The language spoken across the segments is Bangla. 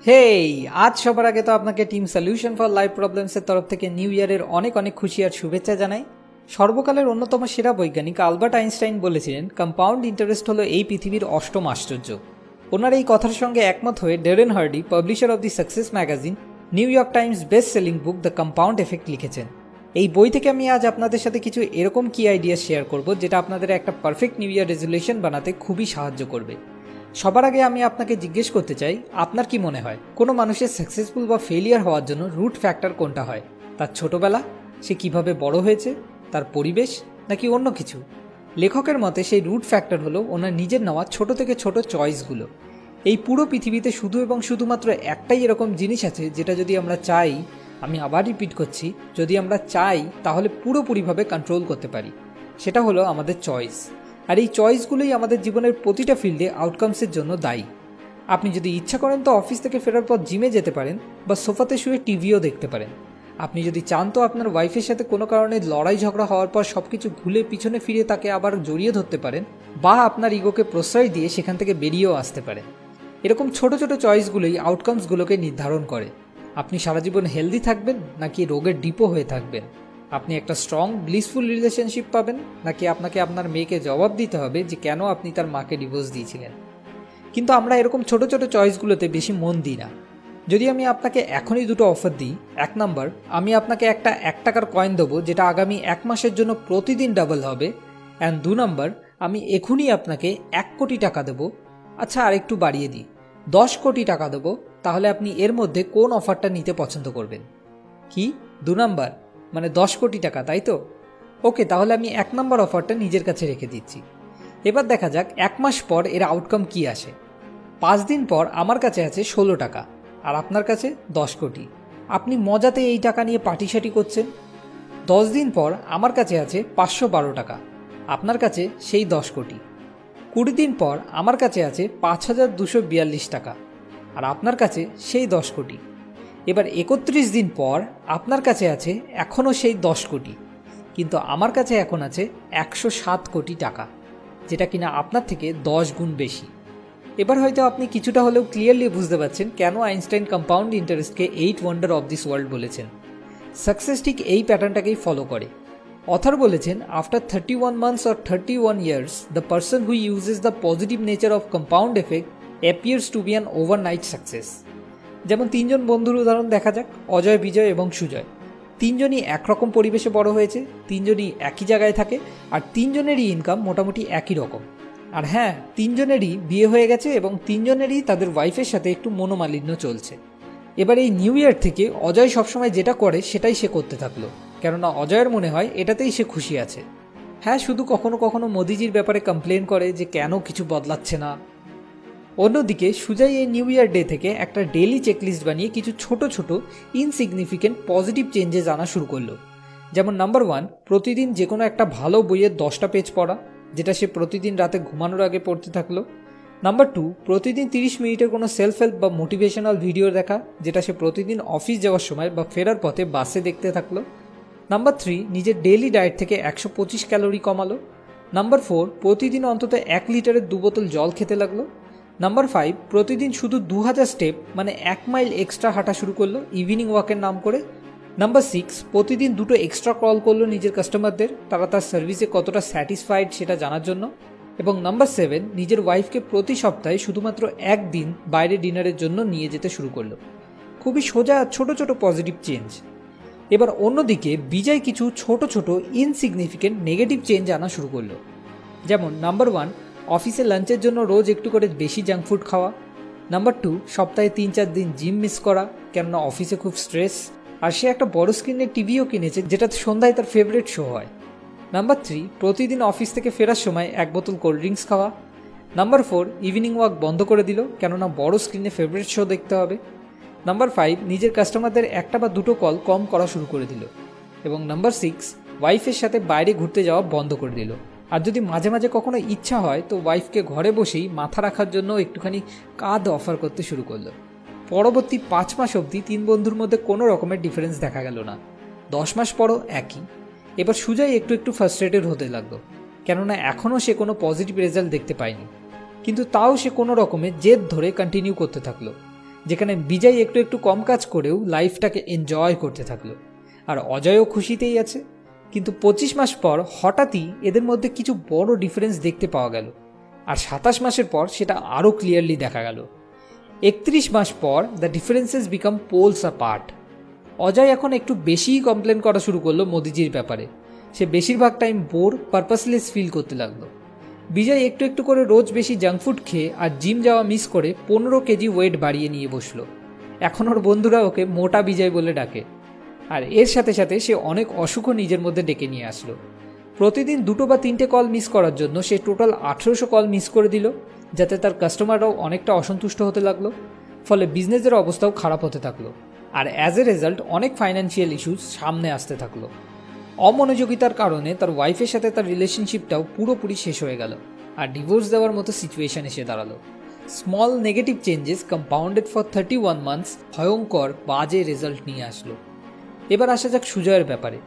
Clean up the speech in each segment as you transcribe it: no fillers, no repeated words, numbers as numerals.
হেই, আজ সবার আগে তো আপনাকে টিম সলিউশন ফর লাইফ প্রবলেমসের তরফ থেকে নিউ ইয়ারের অনেক অনেক খুশি আর শুভেচ্ছা জানাই। সর্বকালের অন্যতম সেরা বৈজ্ঞানিক আলবার্ট আইনস্টাইন বলেছিলেন, কম্পাউন্ড ইন্টারেস্ট হলো এই পৃথিবীর অষ্টম আশ্চর্য। ওনার এই কথার সঙ্গে একমত হয়ে Darren Hardy, publisher of the Success magazine, New York Times best selling book the Compound Effect লিখেছেন। এই বই থেকে আমি আজ আপনাদের সাথে কিছু এরকম কি আইডিয়া শেয়ার করব যেটা আপনাদের একটা পারফেক্ট নিউ ইয়ার রেজুলেশন বানাতে খুবই সাহায্য করবে। সবার আগে আমি আপনাকে জিজ্ঞেস করতে চাই, আপনার কি মনে হয় কোনো মানুষের সাকসেসফুল বা ফেলিয়ার হওয়ার জন্য রুট ফ্যাক্টর কোনটা হয়? তার ছোটবেলা, সে কিভাবে বড় হয়েছে, তার পরিবেশ, নাকি অন্য কিছু? লেখকের মতে সেই রুট ফ্যাক্টর হলো ওনার নিজের নেওয়া ছোট থেকে ছোট চয়েসগুলো। এই পুরো পৃথিবীতে শুধু এবং শুধুমাত্র একটাই এরকম জিনিস আছে যেটা যদি আমরা চাই, আমি আবার রিপিট করছি, যদি আমরা চাই তাহলে পুরোপুরিভাবে কন্ট্রোল করতে পারি। সেটা হলো আমাদের চয়েস। আর এই চয়েসগুলোই আমাদের জীবনের প্রতিটা ফিল্ডে আউটকামসের জন্য দায়ী। আপনি যদি ইচ্ছা করেন তো অফিস থেকে ফেরার পর জিমে যেতে পারেন বা সোফাতে শুয়ে টিভিও দেখতে পারেন। আপনি যদি চান তো আপনার ওয়াইফের সাথে কোনো কারণে লড়াই ঝগড়া হওয়ার পর সব কিছু ভুলে পিছনে ফিরে তাকে আবার জড়িয়ে ধরতে পারেন, বা আপনার ইগোকে প্রশ্রয় দিয়ে সেখান থেকে বেরিয়েও আসতে পারেন। এরকম ছোট ছোট চয়েসগুলোই আউটকামসগুলোকে নির্ধারণ করে। আপনি সারা জীবন হেলদি থাকবেন নাকি রোগের ডিপো হয়ে থাকবেন? আপনি একটা স্ট্রং ব্লিসফুল রিলেশনশিপ পাবেন নাকি আপনাকে আপনার মেয়েকে জবাব দিতে হবে যে কেন আপনি তার মাকে ডিভোর্স দিয়েছিলেন? কিন্তু আমরা এরকম ছোট ছোট চয়েসগুলোতে বেশি মন দিই না। যদি আমি আপনাকে এখনই দুটো অফার দিই, 1 নাম্বার, আমি আপনাকে একটা 1 টাকার কয়েন দেবো যেটা আগামী 1 মাসের জন্য প্রতিদিন ডাবল হবে। অ্যান্ড 2 নাম্বার, আমি এখনই আপনাকে 1 কোটি টাকা দেবো। আচ্ছা, আর একটু বাড়িয়ে দিই, 10 কোটি টাকা দেবো। তাহলে আপনি এর মধ্যে কোন অফারটা নিতে পছন্দ করবেন? কি 2 নাম্বার মানে 10 কোটি টাকা, তাই তো? ওকে, তাহলে আমি 1 নম্বর অফারটা নিজের কাছে রেখে দিচ্ছি। এবার দেখা যাক 1 মাস পর এর আউটকাম কি আসে। 5 দিন পর আমার কাছে আছে 16 টাকা আর আপনার কাছে 10 কোটি। আপনি মজাতে এই টাকা নিয়ে পার্টিসাটি করছেন। 10 দিন পর আমার কাছে আছে 512 টাকা, আপনার কাছে সেই 10 কোটি। 20 দিন পর আমার কাছে আছে 5242 টাকা আর আপনার কাছে সেই 10 কোটি। এবার 31 দিন পর আপনার কাছে আছে এখনও সেই 10 কোটি, কিন্তু আমার কাছে এখন আছে 107 কোটি টাকা, যেটা কিনা আপনার থেকে 10 গুণ বেশি। এবার হয়তো আপনি কিছুটা হলেও ক্লিয়ারলি বুঝতে পারছেন কেন আইনস্টাইন কম্পাউন্ড ইন্টারেস্টকে 8 ওয়ান্ডার অফ দিস ওয়ার্ল্ড বলেছেন। সাকসেস ঠিক এই প্যাটার্নটাকেই ফলো করে। অথর বলেছেন, after 31 months or 31 years the person who uses the positive nature of compound effect appears to be an overnight success. যেমন 3 জন বন্ধুর উদাহরণ দেখা যাক, অজয়, বিজয় এবং সুজয়। 3 জনই একরকম পরিবেশে বড় হয়েছে, 3 জনই একই জায়গায় থাকে, আর 3 জনেরই ইনকাম মোটামুটি একই রকম। আর হ্যাঁ, 3 জনেরই বিয়ে হয়ে গেছে এবং 3 জনেরই তাদের ওয়াইফের সাথে একটু মনোমালিন্য চলছে। এবার এই নিউ ইয়ার থেকে অজয় সবসময় যেটা করে সেটাই সে করতে থাকলো, কেননা অজয়ের মনে হয় এটাতেই সে খুশি আছে। হ্যাঁ, শুধু কখনো কখনো মোদিজির ব্যাপারে কমপ্লেন করে যে কেন কিছু বদলাচ্ছে না। অন্যদিকে সুজয় এই নিউ ইয়ার ডে থেকে একটা ডেইলি চেকলিস্ট বানিয়ে কিছু ছোট ছোট ইনসিগনিফিকেন্ট পজিটিভ চেঞ্জেস আনা শুরু করলো। যেমন নাম্বার 1, প্রতিদিন যে কোনো একটা ভালো বইয়ের 10টা পেজ পড়া, যেটা সে প্রতিদিন রাতে ঘুমানোর আগে পড়তে থাকলো। নাম্বার 2, প্রতিদিন 30 মিনিটের কোনো সেলফ হেল্প বা মোটিভেশনাল ভিডিও দেখা, যেটা সে প্রতিদিন অফিস যাওয়ার সময় বা ফেরার পথে বাসে দেখতে থাকলো। নাম্বার 3, নিজের ডেইলি ডায়েট থেকে 125 ক্যালোরি কমালো। নাম্বার 4, প্রতিদিন অন্তত 1 লিটারের 2 বোতল জল খেতে লাগলো। নাম্বার 5, প্রতিদিন শুধু 2000 স্টেপ মানে 1 মাইল এক্সট্রা হাঁটা শুরু করলো ইভিনিং ওয়াকের নাম করে। নাম্বার 6, প্রতিদিন 2টো এক্সট্রা কল করলো নিজের কাস্টমারদের, তারা তার সার্ভিসে কতটা স্যাটিসফাইড সেটা জানার জন্য। এবং নাম্বার 7, নিজের ওয়াইফকে প্রতি সপ্তাহে শুধুমাত্র 1 দিন বাইরে ডিনারের জন্য নিয়ে যেতে শুরু করলো। খুবই সোজা ছোট ছোট পজিটিভ চেঞ্জ। এবার অন্যদিকে বিজয় কিছু ছোট ছোট ইনসিগনিফিকেন্ট নেগেটিভ চেঞ্জ আনা শুরু করলো। যেমন নাম্বার 1, অফিসে লাঞ্চের জন্য রোজ একটু করে বেশি জাঙ্ক ফুড খাওয়া। নাম্বার 2, সপ্তাহে 3-4 দিন জিম মিস করা, কেননা অফিসে খুব স্ট্রেস আর সে একটা বড় স্ক্রিনের টিভিও কিনেছে যেটাতে সন্ধ্যায় তার ফেভারিট শো হয়। নাম্বার 3, প্রতিদিন অফিস থেকে ফেরার সময় 1 বোতল কোল্ড ড্রিঙ্কস খাওয়া। নাম্বার 4, ইভিনিং ওয়াক বন্ধ করে দিল, কেননা বড় স্ক্রিনে ফেভারিট শো দেখতে হবে। নাম্বার 5, নিজের কাস্টমারদের 1টা বা 2টো কল কম করা শুরু করে দিল। এবং নাম্বার 6, ওয়াইফের সাথে বাইরে ঘুরতে যাওয়া বন্ধ করে দিল। আর যদি মাঝে মাঝে কখনো ইচ্ছা হয় তো ওয়াইফকে ঘরে বসেই মাথা রাখার জন্য একটুখানি কাঁধ অফার করতে শুরু করলো। পরবর্তী 5 মাস অবধি 3 বন্ধুর মধ্যে কোনো রকমের ডিফারেন্স দেখা গেল না। 10 মাস পরও একই। এবার সুজয় একটু একটু ফ্রাস্ট্রেটেড হতে লাগলো, কেননা এখনও সে কোনো পজিটিভ রেজাল্ট দেখতে পায়নি। কিন্তু তাও সে কোনো রকমের জেদ ধরে কন্টিনিউ করতে থাকলো। যেখানে বিজয় একটু একটু কম কাজ করেও লাইফটাকে এনজয় করতে থাকলো, আর অজয়ও খুশিতেই আছে। কিন্তু 25 মাস পর হঠাৎই এদের মধ্যে কিছু বড় ডিফারেন্স দেখতে পাওয়া গেল, আর 27 মাসের পর সেটা আরও ক্লিয়ারলি দেখা গেল। 31 মাস পর the differences become poles apart. Ajay এখন একটু বেশিই কমপ্লেন করা শুরু করলো মোদিজির ব্যাপারে। সে বেশিরভাগ টাইম বোর, পারপাসলেস ফিল করতে লাগলো। বিজয় একটু একটু করে রোজ বেশি জাঙ্ক ফুড খেয়ে আর জিম যাওয়া মিস করে 15 কেজি ওয়েট বাড়িয়ে নিয়ে বসলো। এখন ওর বন্ধুরা ওকে মোটা বিজয় বলে ডাকে। আর এর সাথে সাথে সে অনেক অসুখও নিজের মধ্যে ডেকে নিয়ে আসলো। প্রতিদিন 2 বা 3টে কল মিস করার জন্য সে টোটাল 1800 কল মিস করে দিল, যাতে তার কাস্টমাররাও অনেকটা অসন্তুষ্ট হতে লাগলো। ফলে বিজনেসের অবস্থাও খারাপ হতে থাকলো, আর অ্যাজ এ রেজাল্ট অনেক ফাইন্যান্সিয়াল ইস্যুস সামনে আসতে থাকলো। অমনোযোগিতার কারণে তার ওয়াইফের সাথে তার রিলেশনশিপটাও পুরোপুরি শেষ হয়ে গেল, আর ডিভোর্স দেওয়ার মতো সিচুয়েশন এসে দাঁড়ালো। Small negative changes compounded for 31 months ভয়ঙ্কর বাজে রেজাল্ট নিয়ে আসলো। এবার আসা যাক সুজয়ের ব্যাপারে।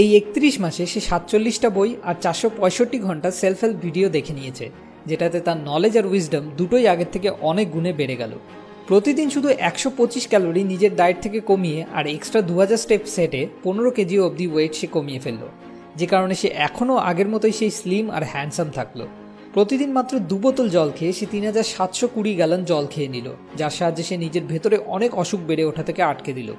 এই 31 মাসে সে 47টা বই আর 465 ঘন্টা সেলফ হেল্প ভিডিও দেখে নিয়েছে, যেটাতে তার নলেজ আর উইজডম দুটোই আগের থেকে অনেক গুণে বেড়ে গেল। প্রতিদিন শুধু 125 ক্যালোরি নিজের ডায়েট থেকে কমিয়ে আর এক্সট্রা 2000 স্টেপ সেটে 15 কেজি অবধি ওয়েট সে কমিয়ে ফেলল, যে কারণে সে এখনও আগের মতোই সেই স্লিম আর হ্যান্ডসাম থাকলো। প্রতিদিন মাত্র 2 বোতল জল খেয়ে সে 3720 গ্যালন জল খেয়ে নিল, যার সাহায্যে সে নিজের ভেতরে অনেক অসুখ বেড়ে ওঠা থেকে আটকে দিল।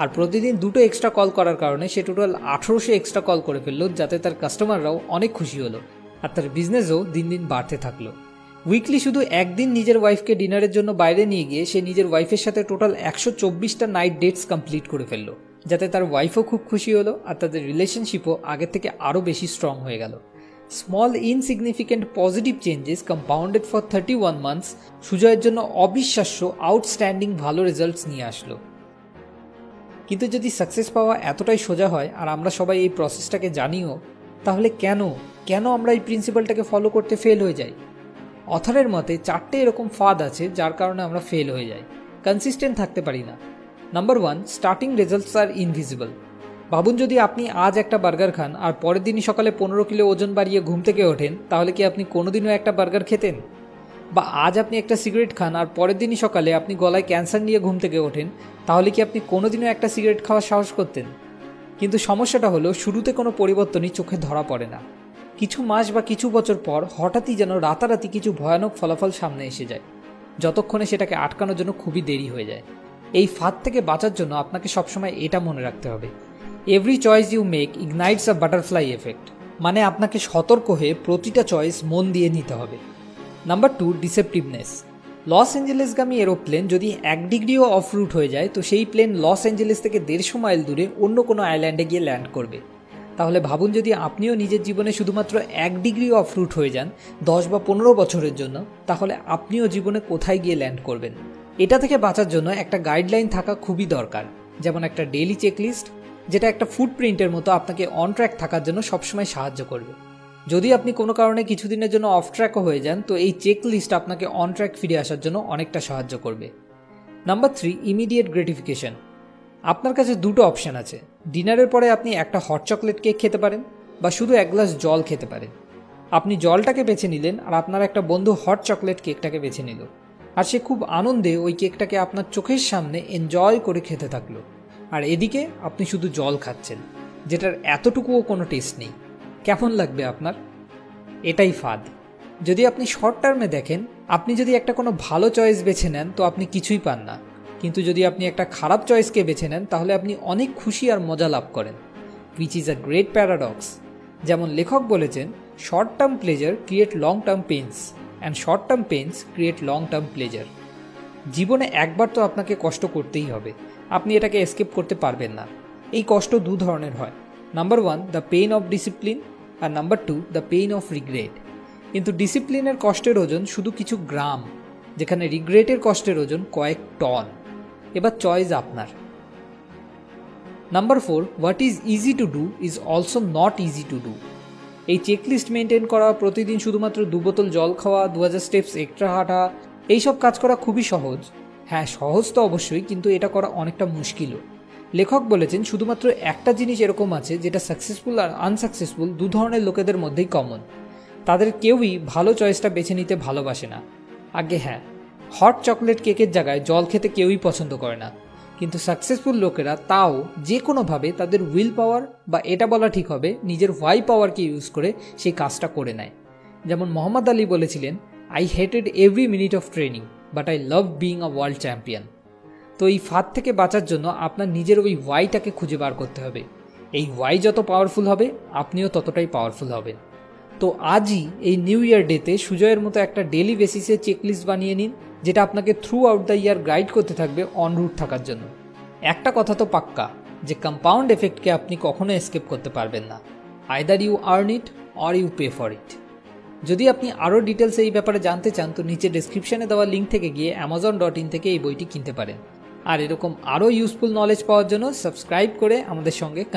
আর প্রতিদিন 2টো এক্সট্রা কল করার কারণে সে টোটাল 1800 এক্সট্রা কল করে ফেললো, যাতে তার কাস্টমাররাও অনেক খুশি হলো, আর তার বিজনেসও দিন দিন বাড়তে থাকলো। উইকলি শুধু একদিন নিজের ওয়াইফকে ডিনারের জন্য বাইরে নিয়ে গিয়ে সে নিজের ওয়াইফের সাথে টোটাল 124টা নাইট ডেটস কমপ্লিট করে ফেললো, যাতে তার ওয়াইফও খুব খুশি হলো, আর তাদের রিলেশনশিপও আগের থেকে আরও বেশি স্ট্রং হয়ে গেল। Small insignificant positive changes compounded for 31 months সুজয়ের জন্য অবিশ্বাস্য আউটস্ট্যান্ডিং ভালো রেজাল্টস নিয়ে আসলো। কিন্তু যদি সাকসেস পাওয়া এতটাই সোজা হয় আর আমরা সবাই এই প্রসেসটাকে জানিও, তাহলে কেন আমরা এই প্রিন্সিপালটাকে ফলো করতে ফেল হয়ে যাই? অথরের মতে 4টে এরকম ফাঁদ আছে যার কারণে আমরা ফেল হয়ে যাই, কনসিস্টেন্ট থাকতে পারি না। নাম্বার 1, স্টার্টিং রেজাল্টস আর ইনভিজিবল। ভাবুন, যদি আপনি আজ একটা বার্গার খান আর পরের দিনই সকালে 15 কিলো ওজন বাড়িয়ে ঘুম থেকে ওঠেন, তাহলে কি আপনি কোনোদিনও একটা বার্গার খেতেন? বা আজ আপনি একটা সিগারেট খান আর পরের দিনই সকালে আপনি গলায় ক্যান্সার নিয়ে ঘুম থেকে ওঠেন, তাহলে কি আপনি কোনোদিনও একটা সিগারেট খাওয়ার সাহস করতেন? কিন্তু সমস্যাটা হলো, শুরুতে কোনো পরিবর্তনই চোখে ধরা পড়ে না। কিছু মাস বা কিছু বছর পর হঠাৎই যেন রাতারাতি কিছু ভয়ানক ফলাফল সামনে এসে যায়, যতক্ষণে সেটাকে আটকানোর জন্য খুবই দেরি হয়ে যায়। এই ফাঁদ থেকে বাঁচার জন্য আপনাকে সবসময় এটা মনে রাখতে হবে, every choice you make ignites a butterfly effect. মানে আপনাকে সতর্ক হয়ে প্রতিটা চয়েস মন দিয়ে নিতে হবে। নাম্বার 2, ডিসেপটিভনেস। লস অ্যাঞ্জেলেসগামী এরোপ্লেন যদি 1 ডিগ্রিও অফ রুট হয়ে যায়, তো সেই প্লেন লস অ্যাঞ্জেলেস থেকে 150 মাইল দূরে অন্য কোনো আইল্যান্ডে গিয়ে ল্যান্ড করবে। তাহলে ভাবুন, যদি আপনিও নিজের জীবনে শুধুমাত্র 1 ডিগ্রি অফ রুট হয়ে যান 10 বা 15 বছরের জন্য, তাহলে আপনিও জীবনে কোথায় গিয়ে ল্যান্ড করবেন? এটা থেকে বাঁচার জন্য একটা গাইডলাইন থাকা খুবই দরকার, যেমন একটা ডেইলি চেকলিস্ট, যেটা একটা ফুটপ্রিন্টের মতো আপনাকে অন ট্র্যাক থাকার জন্য সবসময় সাহায্য করবে। যদি আপনি কোনো কারণে কিছুদিনের জন্য অফ ট্র্যাকও হয়ে যান, তো এই চেক লিস্ট আপনাকে অন ট্র্যাক ফিরে আসার জন্য অনেকটা সাহায্য করবে। Number 3, immediate gratification. আপনার কাছে 2টো অপশান আছে। ডিনারের পরে আপনি একটা হট চকলেট কেক খেতে পারেন, বা শুধু 1 গ্লাস জল খেতে পারেন। আপনি জলটাকে বেছে নিলেন, আর আপনার একটা বন্ধু হট চকলেট কেকটাকে বেছে নিল, আর সে খুব আনন্দে ওই কেকটাকে আপনার চোখের সামনে এনজয় করে খেতে থাকলো। আর এদিকে আপনি শুধু জল খাচ্ছেন, যেটার এতটুকুও কোনো টেস্ট নেই। কেমন লাগবে আপনার? এটাই ফাঁদ। যদি আপনি শর্ট টার্মে দেখেন, আপনি যদি একটা কোনো ভালো চয়েস বেছে নেন, তো আপনি কিছুই পান না। কিন্তু যদি আপনি একটা খারাপ চয়েসকে বেছে নেন, তাহলে আপনি অনেক খুশি আর মজা লাভ করেন, which is a great paradox. যেমন লেখক বলেছেন, short term pleasure create long term pains, and short term pains create long term pleasure. জীবনে একবার তো আপনাকে কষ্ট করতেই হবে, আপনি এটাকে এসকেপ করতে পারবেন না। এই কষ্ট 2 ধরনের হয়। Number 1, the pain of discipline, আর number 2, the pain of regret. কিন্তু ডিসিপ্লিনের কষ্টের ওজন শুধু কিছু গ্রাম, যেখানে রিগ্রেটের কষ্টের ওজন কয়েক টন। এবার চয়েস আপনার। Number 4, what is easy to do is also not easy to do. এই চেকলিস্ট মেনটেন করা, প্রতিদিন শুধুমাত্র 2 বোতল জল খাওয়া, 2000 স্টেপস এক্সট্রা হাঁটা, এইসব কাজ করা খুবই সহজ। হ্যাঁ, সহজ তো অবশ্যই, কিন্তু এটা করা অনেকটা মুশকিলও। লেখক বলেছেন, শুধুমাত্র একটা জিনিস এরকম আছে যেটা সাকসেসফুল আর আনসাকসেসফুল 2 ধরনের লোকেদের মধ্যেই কমন। তাদের কেউই ভালো চয়েসটা বেছে নিতে ভালোবাসে না। আগে হ্যাঁ, হট চকলেট কেকের জায়গায় জল খেতে কেউই পছন্দ করে না, কিন্তু সাকসেসফুল লোকেরা তাও যে কোনোভাবে তাদের উইল পাওয়ার বা এটা বলা ঠিক হবে নিজের ওয়াই পাওয়ারকে ইউজ করে সেই কাজটা করে নেয়। যেমন মোহাম্মদ আলী বলেছিলেন, I hated every minute of training but I love being a world champion. তো এই ফাঁদ থেকে বাঁচার জন্য আপনার নিজের ওই ওয়াইটাকে খুঁজে বার করতে হবে। এই ওয়াই যত পাওয়ারফুল হবে আপনিও ততটাই পাওয়ারফুল হবেন। তো আজই এই নিউ ইয়ার ডেতে সুজয়ের মতো একটা ডেলি বেসিসে চেকলিস্ট বানিয়ে নিন, যেটা আপনাকে through out the year guide করতে থাকবে অন রুট থাকার জন্য। একটা কথা তো পাক্কা, যে কম্পাউন্ড এফেক্টকে আপনি কখনো এসকেপ করতে পারবেন না। Either you earn it or you pay for it. যদি আপনি আরও ডিটেলস এই ব্যাপারে জানতে চান তো নিচে ডেসক্রিপশনে দেওয়া লিঙ্ক থেকে গিয়ে amazon.in থেকে এই বইটি কিনতে পারেন। আর এরকম আরও ইউজফুল নলেজ পাওয়ার জন্য সাবস্ক্রাইব করে আমাদের সঙ্গে